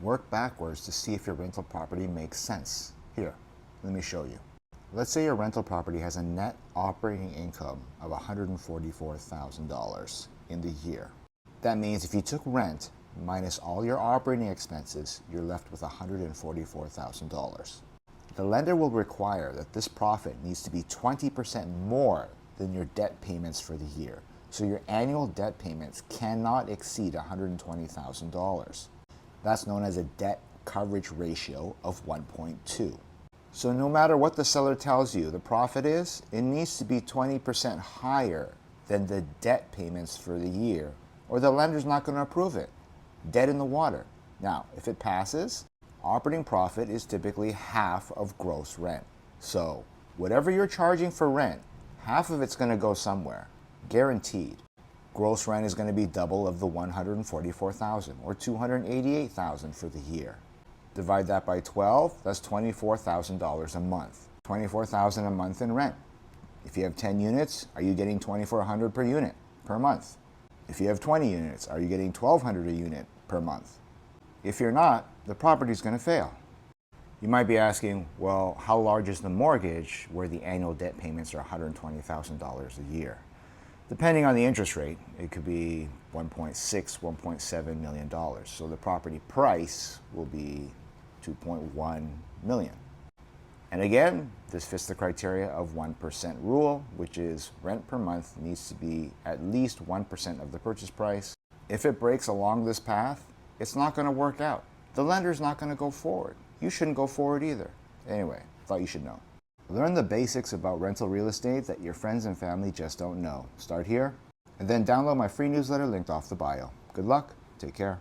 Work backwards to see if your rental property makes sense. Here, let me show you. Let's say your rental property has a net operating income of $144,000 in the year. That means if you took rent minus all your operating expenses, you're left with $144,000. The lender will require that this profit needs to be 20% more than your debt payments for the year. So your annual debt payments cannot exceed $120,000. That's known as a debt coverage ratio of 1.2. So no matter what the seller tells you the profit is, it needs to be 20% higher than the debt payments for the year, or the lender's not going to approve it. Dead in the water. Now, if it passes, operating profit is typically half of gross rent. So whatever you're charging for rent, half of it's going to go somewhere, guaranteed. Gross rent is going to be double of the $144,000 or $288,000 for the year. Divide that by 12, that's $24,000 a month. $24,000 a month in rent. If you have 10 units, are you getting $2,400 per unit per month? If you have 20 units, are you getting $1,200 a unit per month? If you're not, the property is going to fail. You might be asking, well, how large is the mortgage where the annual debt payments are $120,000 a year? Depending on the interest rate, it could be $1.6, $1.7 million. So the property price will be $2.1 million. And again, this fits the criteria of 1% rule, which is rent per month needs to be at least 1% of the purchase price. If it breaks along this path, it's not going to work out. The lender's not going to go forward. You shouldn't go forward either. Anyway, thought you should know. Learn the basics about rental real estate that your friends and family just don't know. Start here, and then download my free newsletter linked off the bio. Good luck. Take care.